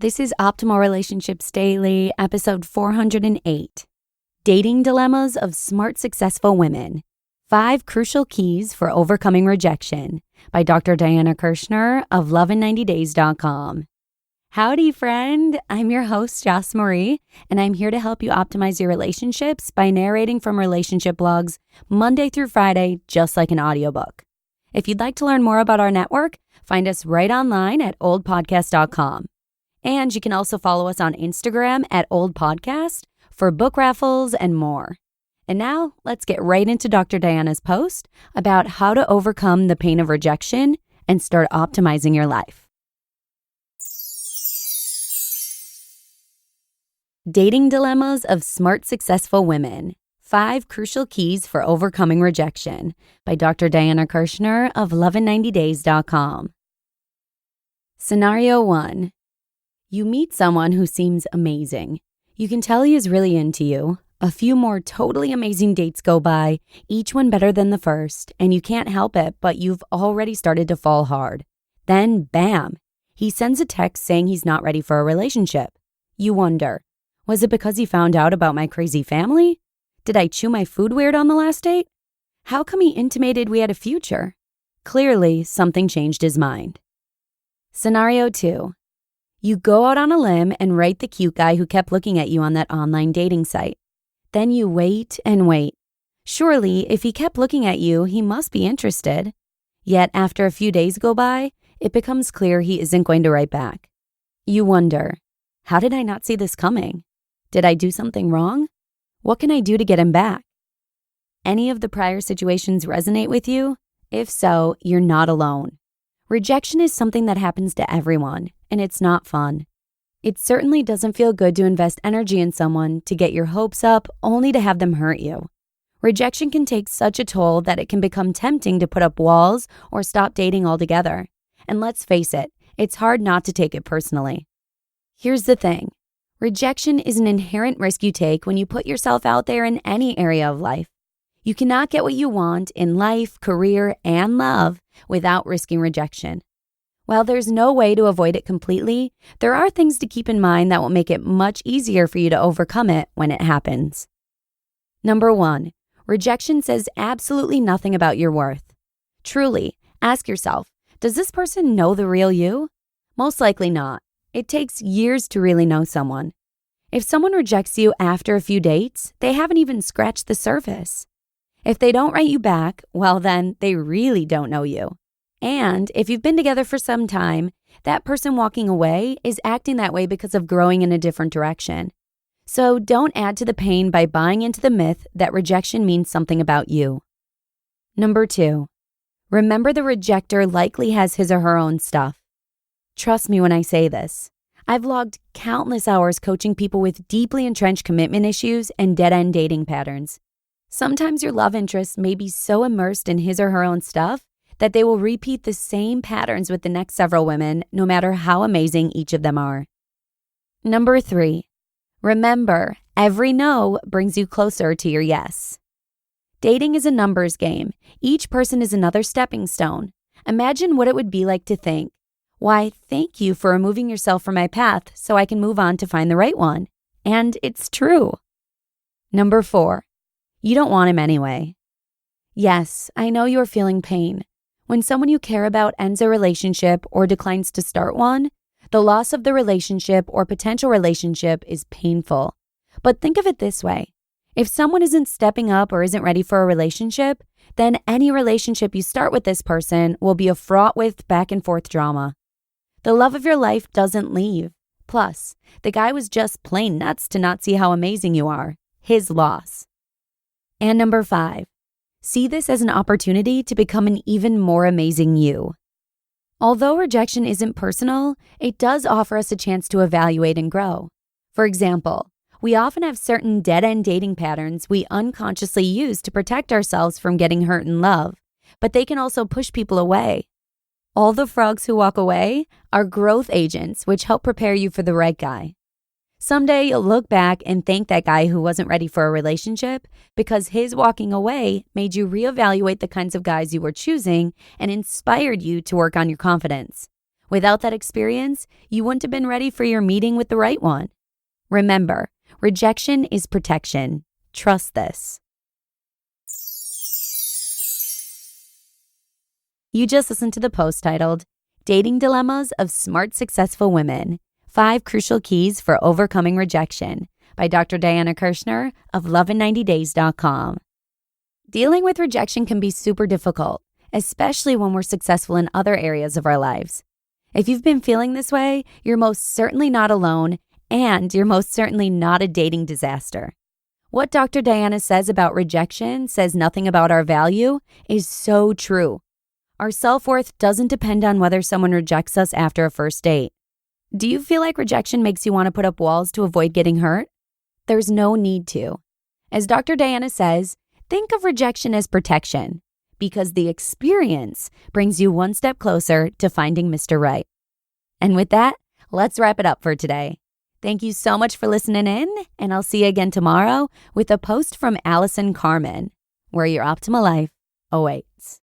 This is Optimal Relationships Daily, episode 408. Dating Dilemmas of Smart, Successful Women. 5 Crucial Keys for Overcoming Rejection by Dr. Diana Kirschner of lovein90days.com. Howdy, friend. I'm your host, Joss Marie, and I'm here to help you optimize your relationships by narrating from relationship blogs Monday through Friday, just like an audiobook. If you'd like to learn more about our network, find us right online at oldpodcast.com. And you can also follow us on Instagram at oldpodcast for book raffles and more. And now let's get right into Dr. Diana's post about how to overcome the pain of rejection and start optimizing your life. Dating Dilemmas of Smart, Successful Women. 5 Crucial Keys for Overcoming Rejection by Dr. Diana Kirschner of lovein90days.com. Scenario 1. You meet someone who seems amazing. You can tell he is really into you. A few more totally amazing dates go by, each one better than the first, and you can't help it, but you've already started to fall hard. Then, bam, he sends a text saying he's not ready for a relationship. You wonder, was it because he found out about my crazy family? Did I chew my food weird on the last date? How come he intimated we had a future? Clearly, something changed his mind. Scenario 2. You go out on a limb and write the cute guy who kept looking at you on that online dating site. Then you wait and wait. Surely, if he kept looking at you, he must be interested. Yet, after a few days go by, it becomes clear he isn't going to write back. You wonder, how did I not see this coming? Did I do something wrong? What can I do to get him back? Any of the prior situations resonate with you? If so, you're not alone. Rejection is something that happens to everyone, and it's not fun. It certainly doesn't feel good to invest energy in someone to get your hopes up only to have them hurt you. Rejection can take such a toll that it can become tempting to put up walls or stop dating altogether. And let's face it, it's hard not to take it personally. Here's the thing. Rejection is an inherent risk you take when you put yourself out there in any area of life. You cannot get what you want in life, career, and love without risking rejection. While there's no way to avoid it completely, there are things to keep in mind that will make it much easier for you to overcome it when it happens. Number 1, rejection says absolutely nothing about your worth. Truly, ask yourself, does this person know the real you? Most likely not. It takes years to really know someone. If someone rejects you after a few dates, they haven't even scratched the surface. If they don't write you back, well then, they really don't know you. And if you've been together for some time, that person walking away is acting that way because of growing in a different direction. So don't add to the pain by buying into the myth that rejection means something about you. Number 2, remember the rejector likely has his or her own stuff. Trust me when I say this. I've logged countless hours coaching people with deeply entrenched commitment issues and dead-end dating patterns. Sometimes your love interest may be so immersed in his or her own stuff that they will repeat the same patterns with the next several women, no matter how amazing each of them are. Number 3, remember, every no brings you closer to your yes. Dating is a numbers game. Each person is another stepping stone. Imagine what it would be like to think, why, thank you for removing yourself from my path so I can move on to find the right one. And it's true. Number 4, you don't want him anyway. Yes, I know you're feeling pain. When someone you care about ends a relationship or declines to start one, the loss of the relationship or potential relationship is painful. But think of it this way. If someone isn't stepping up or isn't ready for a relationship, then any relationship you start with this person will be fraught with back and forth drama. The love of your life doesn't leave. Plus, the guy was just plain nuts to not see how amazing you are. His loss. And number 5, see this as an opportunity to become an even more amazing you. Although rejection isn't personal, it does offer us a chance to evaluate and grow. For example, we often have certain dead-end dating patterns we unconsciously use to protect ourselves from getting hurt in love, but they can also push people away. All the frogs who walk away are growth agents which help prepare you for the right guy. Someday you'll look back and thank that guy who wasn't ready for a relationship because his walking away made you reevaluate the kinds of guys you were choosing and inspired you to work on your confidence. Without that experience, you wouldn't have been ready for your meeting with the right one. Remember, rejection is protection. Trust this. You just listened to the post titled, Dating Dilemmas of Smart Successful Women, 5 Crucial Keys for Overcoming Rejection by Dr. Diana Kirschner of love90days.com. Dealing with rejection can be super difficult, especially when we're successful in other areas of our lives. If you've been feeling this way, you're most certainly not alone, and you're most certainly not a dating disaster. What Dr. Diana says about rejection says nothing about our value is so true. Our self-worth doesn't depend on whether someone rejects us after a first date. Do you feel like rejection makes you want to put up walls to avoid getting hurt? There's no need to. As Dr. Diana says, think of rejection as protection, because the experience brings you one step closer to finding Mr. Right. And with that, let's wrap it up for today. Thank you so much for listening in, and I'll see you again tomorrow with a post from Allison Carmen, where your optimal life awaits.